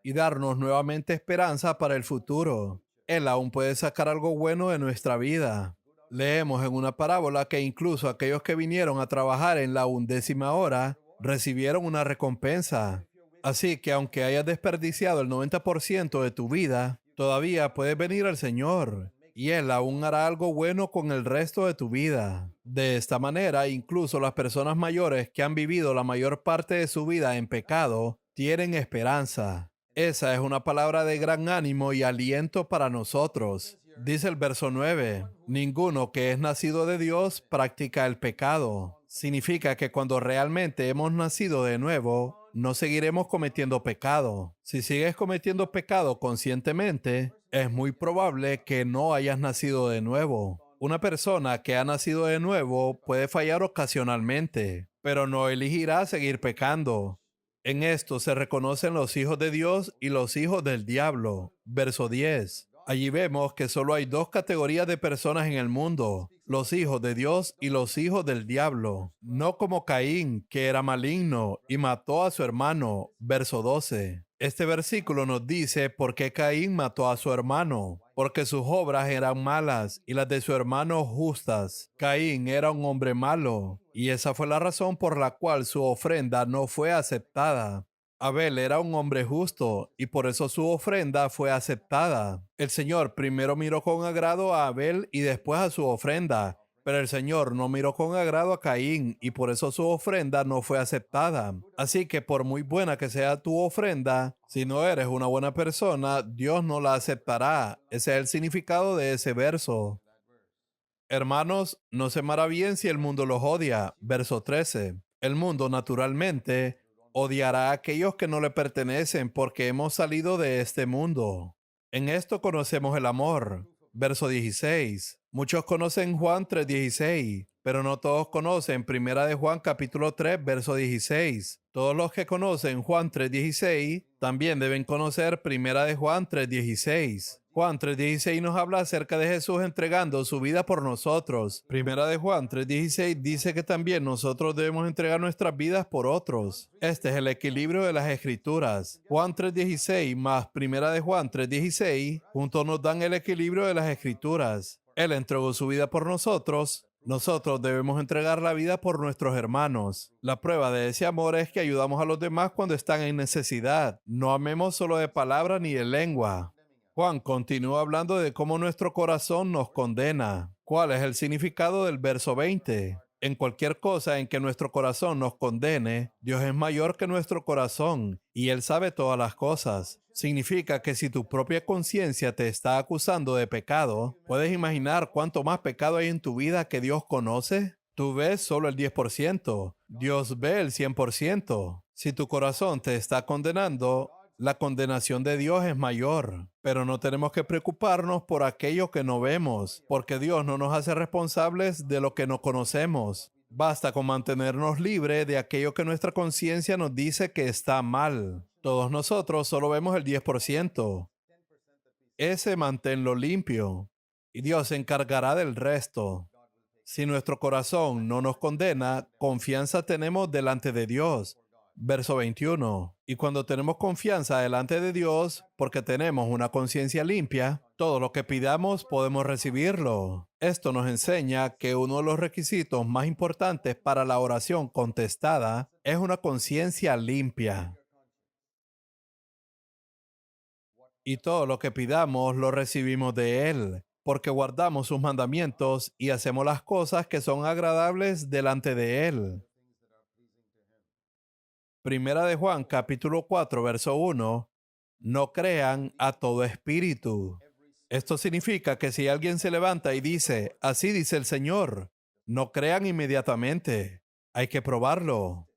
y darnos nuevamente esperanza para el futuro. Él aún puede sacar algo bueno de nuestra vida. Leemos en una parábola que incluso aquellos que vinieron a trabajar en la 11ª hora recibieron una recompensa. Así que aunque hayas desperdiciado el 90% de tu vida, todavía puedes venir al Señor y Él aún hará algo bueno con el resto de tu vida. De esta manera, incluso las personas mayores que han vivido la mayor parte de su vida en pecado tienen esperanza. Esa es una palabra de gran ánimo y aliento para nosotros. Dice el verso 9, ninguno que es nacido de Dios practica el pecado. Significa que cuando realmente hemos nacido de nuevo, no seguiremos cometiendo pecado. Si sigues cometiendo pecado conscientemente, es muy probable que no hayas nacido de nuevo. Una persona que ha nacido de nuevo puede fallar ocasionalmente, pero no elegirá seguir pecando. En esto se reconocen los hijos de Dios y los hijos del diablo. Verso 10. Allí vemos que solo hay dos categorías de personas en el mundo, los hijos de Dios y los hijos del diablo. No como Caín, que era maligno y mató a su hermano. Verso 12. Este versículo nos dice por qué Caín mató a su hermano. Porque sus obras eran malas y las de su hermano justas. Caín era un hombre malo y esa fue la razón por la cual su ofrenda no fue aceptada. Abel era un hombre justo y por eso su ofrenda fue aceptada. El Señor primero miró con agrado a Abel y después a su ofrenda Pero el Señor no miró con agrado a Caín y por eso su ofrenda no fue aceptada. Así que por muy buena que sea tu ofrenda, si no eres una buena persona, Dios no la aceptará. Ese es el significado de ese verso. Hermanos, no se maravillen si el mundo los odia. Verso 13. El mundo, naturalmente, odiará a aquellos que no le pertenecen porque hemos salido de este mundo. En esto conocemos el amor. Verso 16. Muchos conocen Juan 3:16, pero no todos conocen Primera de Juan capítulo 3, verso 16. Todos los que conocen Juan 3:16 también deben conocer Primera de Juan 3:16. Juan 3:16 nos habla acerca de Jesús entregando su vida por nosotros. Primera de Juan 3:16 dice que también nosotros debemos entregar nuestras vidas por otros. Este es el equilibrio de las Escrituras. Juan 3:16 más Primera de Juan 3:16 juntos nos dan el equilibrio de las Escrituras. Él entregó su vida por nosotros. Nosotros debemos entregar la vida por nuestros hermanos. La prueba de ese amor es que ayudamos a los demás cuando están en necesidad. No amemos solo de palabra ni de lengua. Juan continúa hablando de cómo nuestro corazón nos condena. ¿Cuál es el significado del verso 20? En cualquier cosa en que nuestro corazón nos condene, Dios es mayor que nuestro corazón y Él sabe todas las cosas. Significa que si tu propia conciencia te está acusando de pecado, ¿puedes imaginar cuánto más pecado hay en tu vida que Dios conoce? Tú ves solo el 10%, Dios ve el 100%. Si tu corazón te está condenando, la condenación de Dios es mayor, pero no tenemos que preocuparnos por aquello que no vemos, porque Dios no nos hace responsables de lo que no conocemos. Basta con mantenernos libres de aquello que nuestra conciencia nos dice que está mal. Todos nosotros solo vemos el 10%. Ese manténlo limpio, y Dios se encargará del resto. Si nuestro corazón no nos condena, confianza tenemos delante de Dios. Verso 21. Y cuando tenemos confianza delante de Dios, porque tenemos una conciencia limpia, todo lo que pidamos podemos recibirlo. Esto nos enseña que uno de los requisitos más importantes para la oración contestada es una conciencia limpia. Y todo lo que pidamos lo recibimos de Él, porque guardamos sus mandamientos y hacemos las cosas que son agradables delante de Él. Primera de Juan, capítulo 4, verso 1. No crean a todo espíritu. Esto significa que si alguien se levanta y dice, así dice el Señor, no crean inmediatamente. Hay que probarlo.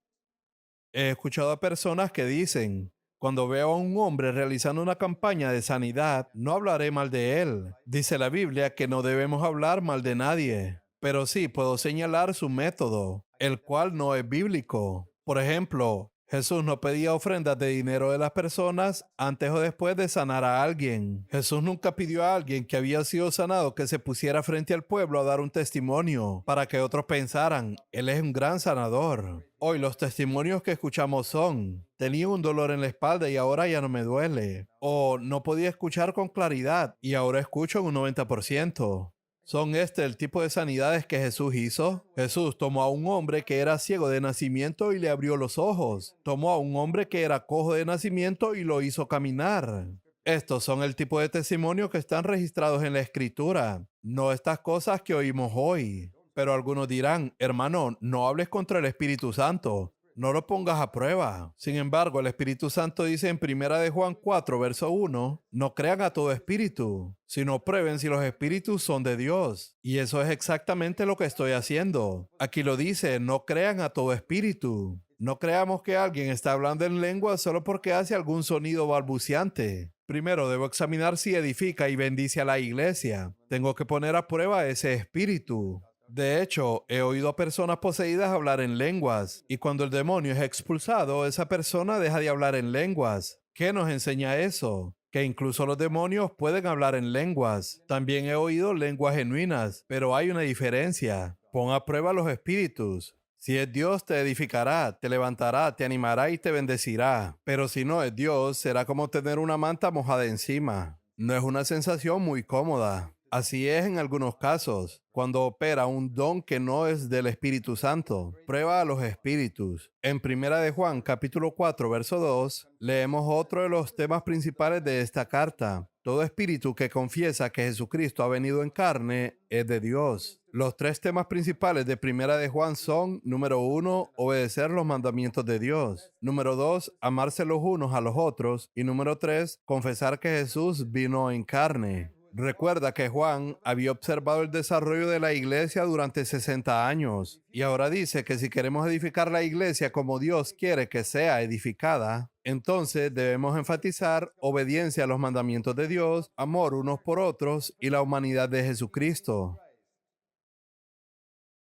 He escuchado a personas que dicen, cuando veo a un hombre realizando una campaña de sanidad, no hablaré mal de él. Dice la Biblia que no debemos hablar mal de nadie, pero sí puedo señalar su método, el cual no es bíblico. Por ejemplo, Jesús no pedía ofrendas de dinero de las personas antes o después de sanar a alguien. Jesús nunca pidió a alguien que había sido sanado que se pusiera frente al pueblo a dar un testimonio para que otros pensaran, Él es un gran sanador. Hoy los testimonios que escuchamos son, tenía un dolor en la espalda y ahora ya no me duele. O no podía escuchar con claridad y ahora escucho en un 90%. ¿Son este el tipo de sanidades que Jesús hizo? Jesús tomó a un hombre que era ciego de nacimiento y le abrió los ojos. Tomó a un hombre que era cojo de nacimiento y lo hizo caminar. Estos son el tipo de testimonio que están registrados en la Escritura, no estas cosas que oímos hoy. Pero algunos dirán, hermano, no hables contra el Espíritu Santo. No lo pongas a prueba. Sin embargo, el Espíritu Santo dice en Primera de Juan 4, verso 1, no crean a todo espíritu, sino prueben si los espíritus son de Dios. Y eso es exactamente lo que estoy haciendo. Aquí lo dice, no crean a todo espíritu. No creamos que alguien está hablando en lengua solo porque hace algún sonido balbuciante. Primero debo examinar si edifica y bendice a la iglesia. Tengo que poner a prueba ese espíritu. De hecho, he oído a personas poseídas hablar en lenguas, y cuando el demonio es expulsado, esa persona deja de hablar en lenguas. ¿Qué nos enseña eso? Que incluso los demonios pueden hablar en lenguas. También he oído lenguas genuinas, pero hay una diferencia. Pon a prueba los espíritus. Si es Dios, te edificará, te levantará, te animará y te bendecirá. Pero si no es Dios, será como tener una manta mojada encima. No es una sensación muy cómoda. Así es en algunos casos, cuando opera un don que no es del Espíritu Santo. Prueba a los espíritus. En Primera de Juan, capítulo 4, verso 2, leemos otro de los temas principales de esta carta. Todo espíritu que confiesa que Jesucristo ha venido en carne es de Dios. Los tres temas principales de Primera de Juan son: número 1, obedecer los mandamientos de Dios; número 2, amarse los unos a los otros; y número 3, confesar que Jesús vino en carne. Recuerda que Juan había observado el desarrollo de la iglesia durante 60 años y ahora dice que si queremos edificar la iglesia como Dios quiere que sea edificada, entonces debemos enfatizar obediencia a los mandamientos de Dios, amor unos por otros y la humanidad de Jesucristo.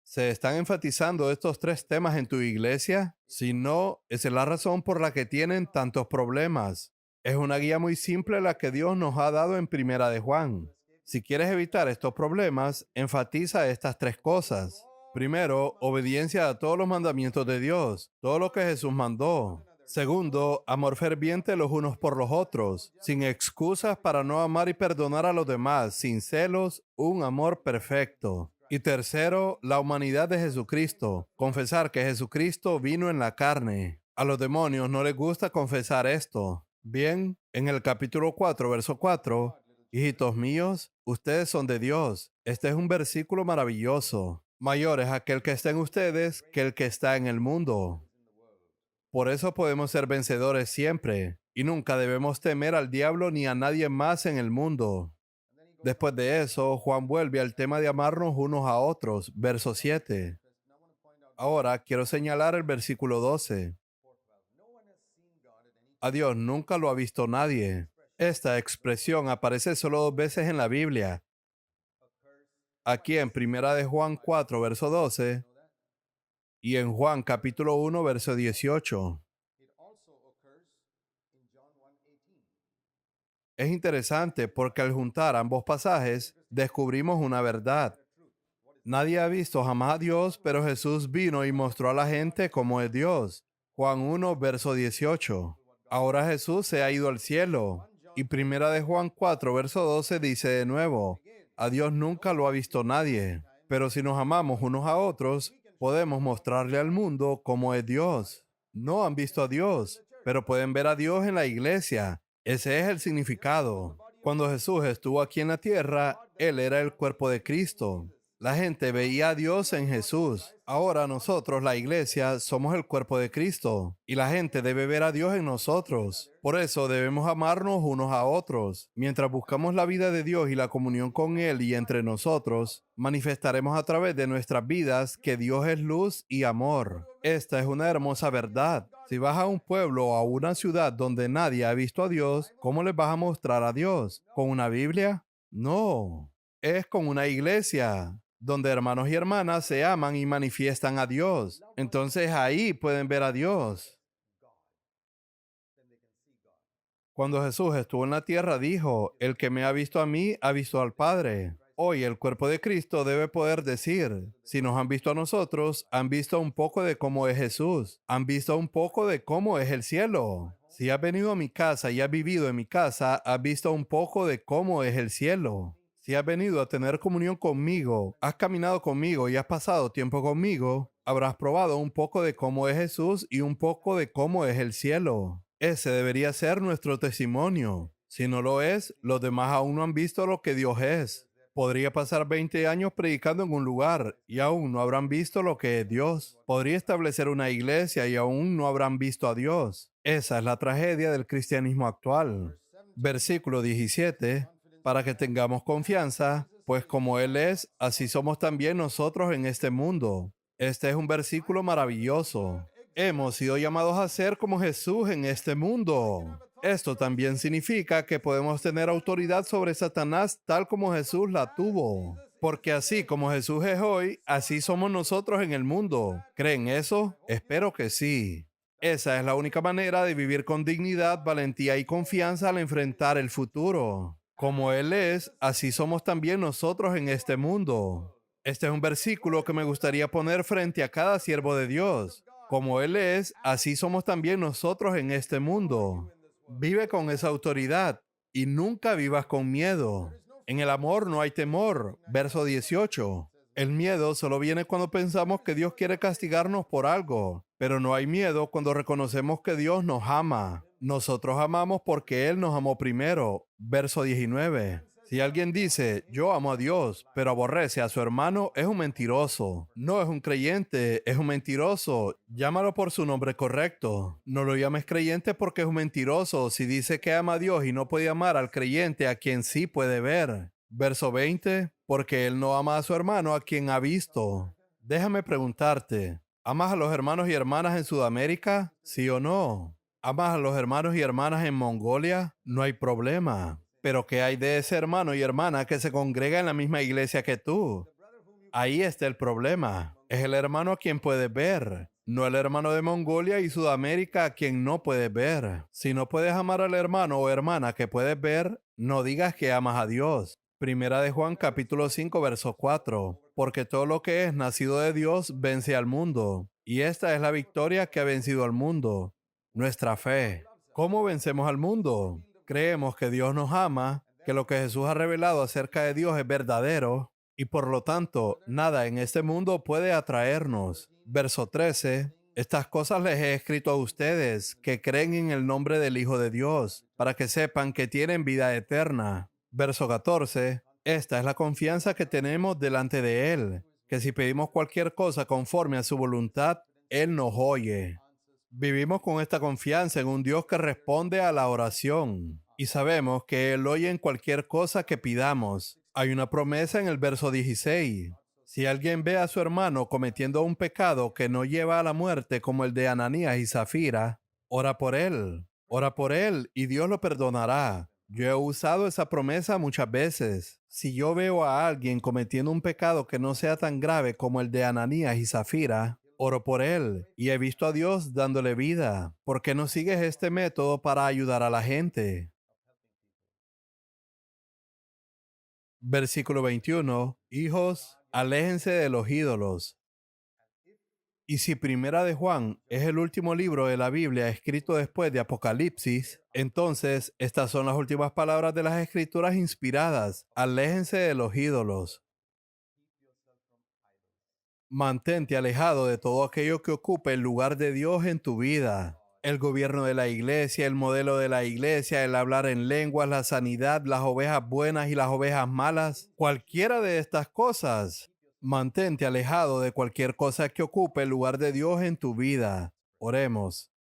¿Se están enfatizando estos tres temas en tu iglesia? Si no, esa es la razón por la que tienen tantos problemas. Es una guía muy simple la que Dios nos ha dado en Primera de Juan. Si quieres evitar estos problemas, enfatiza estas tres cosas. Primero, obediencia a todos los mandamientos de Dios, todo lo que Jesús mandó. Segundo, amor ferviente los unos por los otros, sin excusas para no amar y perdonar a los demás, sin celos, un amor perfecto. Y tercero, la humanidad de Jesucristo, confesar que Jesucristo vino en la carne. A los demonios no les gusta confesar esto. Bien, en el capítulo 4, verso 4, hijitos míos, ustedes son de Dios. Este es un versículo maravilloso. Mayor es aquel que está en ustedes que el que está en el mundo. Por eso podemos ser vencedores siempre, y nunca debemos temer al diablo ni a nadie más en el mundo. Después de eso, Juan vuelve al tema de amarnos unos a otros, verso 7. Ahora quiero señalar el versículo 12. A Dios nunca lo ha visto nadie. Esta expresión aparece solo 2 veces en la Biblia. Aquí en Primera de Juan 4, verso 12, y en Juan capítulo 1, verso 18. Es interesante porque al juntar ambos pasajes, descubrimos una verdad. Nadie ha visto jamás a Dios, pero Jesús vino y mostró a la gente cómo es Dios. Juan 1, verso 18. Ahora Jesús se ha ido al cielo. Y Primera de Juan 4, verso 12 dice de nuevo: a Dios nunca lo ha visto nadie. Pero si nos amamos unos a otros, podemos mostrarle al mundo cómo es Dios. No han visto a Dios, pero pueden ver a Dios en la iglesia. Ese es el significado. Cuando Jesús estuvo aquí en la tierra, Él era el cuerpo de Cristo. La gente veía a Dios en Jesús. Ahora nosotros, la iglesia, somos el cuerpo de Cristo y la gente debe ver a Dios en nosotros. Por eso debemos amarnos unos a otros. Mientras buscamos la vida de Dios y la comunión con Él y entre nosotros, manifestaremos a través de nuestras vidas que Dios es luz y amor. Esta es una hermosa verdad. Si vas a un pueblo o a una ciudad donde nadie ha visto a Dios, ¿cómo les vas a mostrar a Dios? ¿Con una Biblia? No, es con una iglesia donde hermanos y hermanas se aman y manifiestan a Dios. Entonces ahí pueden ver a Dios. Cuando Jesús estuvo en la tierra, dijo: el que me ha visto a mí, ha visto al Padre. Hoy el cuerpo de Cristo debe poder decir: si nos han visto a nosotros, han visto un poco de cómo es Jesús, han visto un poco de cómo es el cielo. Si has venido a mi casa y has vivido en mi casa, has visto un poco de cómo es el cielo. Si has venido a tener comunión conmigo, has caminado conmigo y has pasado tiempo conmigo, habrás probado un poco de cómo es Jesús y un poco de cómo es el cielo. Ese debería ser nuestro testimonio. Si no lo es, los demás aún no han visto lo que Dios es. Podría pasar 20 años predicando en un lugar y aún no habrán visto lo que es Dios. Podría establecer una iglesia y aún no habrán visto a Dios. Esa es la tragedia del cristianismo actual. Versículo 17. Para que tengamos confianza, pues como Él es, así somos también nosotros en este mundo. Este es un versículo maravilloso. Hemos sido llamados a ser como Jesús en este mundo. Esto también significa que podemos tener autoridad sobre Satanás tal como Jesús la tuvo. Porque así como Jesús es hoy, así somos nosotros en el mundo. ¿Creen eso? Espero que sí. Esa es la única manera de vivir con dignidad, valentía y confianza al enfrentar el futuro. Como Él es, así somos también nosotros en este mundo. Este es un versículo que me gustaría poner frente a cada siervo de Dios. Como Él es, así somos también nosotros en este mundo. Vive con esa autoridad y nunca vivas con miedo. En el amor no hay temor. Verso 18. El miedo solo viene cuando pensamos que Dios quiere castigarnos por algo, pero no hay miedo cuando reconocemos que Dios nos ama. Nosotros amamos porque Él nos amó primero. Verso 19. Si alguien dice, yo amo a Dios, pero aborrece a su hermano, es un mentiroso. No es un creyente, es un mentiroso. Llámalo por su nombre correcto. No lo llames creyente porque es un mentiroso. Si dice que ama a Dios y no puede amar al creyente a quien sí puede ver. Verso 20. Porque él no ama a su hermano a quien ha visto. Déjame preguntarte, ¿amas a los hermanos y hermanas en Sudamérica? ¿Sí o no? ¿Amas a los hermanos y hermanas en Mongolia? No hay problema. Pero ¿qué hay de ese hermano y hermana que se congrega en la misma iglesia que tú? Ahí está el problema. Es el hermano a quien puedes ver, no el hermano de Mongolia y Sudamérica a quien no puedes ver. Si no puedes amar al hermano o hermana que puedes ver, no digas que amas a Dios. Primera de Juan capítulo 5 verso 4. Porque todo lo que es nacido de Dios vence al mundo. Y esta es la victoria que ha vencido al mundo, nuestra fe. ¿Cómo vencemos al mundo? Creemos que Dios nos ama, que lo que Jesús ha revelado acerca de Dios es verdadero y por lo tanto nada en este mundo puede atraernos. Verso 13. Estas cosas les he escrito a ustedes que creen en el nombre del Hijo de Dios, para que sepan que tienen vida eterna. Verso 14. Esta es la confianza que tenemos delante de Él, que si pedimos cualquier cosa conforme a su voluntad, Él nos oye. Vivimos con esta confianza en un Dios que responde a la oración y sabemos que Él oye en cualquier cosa que pidamos. Hay una promesa en el verso 16. Si alguien ve a su hermano cometiendo un pecado que no lleva a la muerte como el de Ananías y Zafira, ora por él y Dios lo perdonará. Yo he usado esa promesa muchas veces. Si yo veo a alguien cometiendo un pecado que no sea tan grave como el de Ananías y Zafira, oro por él y he visto a Dios dándole vida. ¿Por qué no sigues este método para ayudar a la gente? Versículo 21. Hijos, aléjense de los ídolos. Y si Primera de Juan es el último libro de la Biblia escrito después de Apocalipsis, entonces estas son las últimas palabras de las Escrituras inspiradas. Aléjense de los ídolos. Mantente alejado de todo aquello que ocupe el lugar de Dios en tu vida. El gobierno de la iglesia, el modelo de la iglesia, el hablar en lenguas, la sanidad, las ovejas buenas y las ovejas malas. Cualquiera de estas cosas. Mantente alejado de cualquier cosa que ocupe el lugar de Dios en tu vida. Oremos.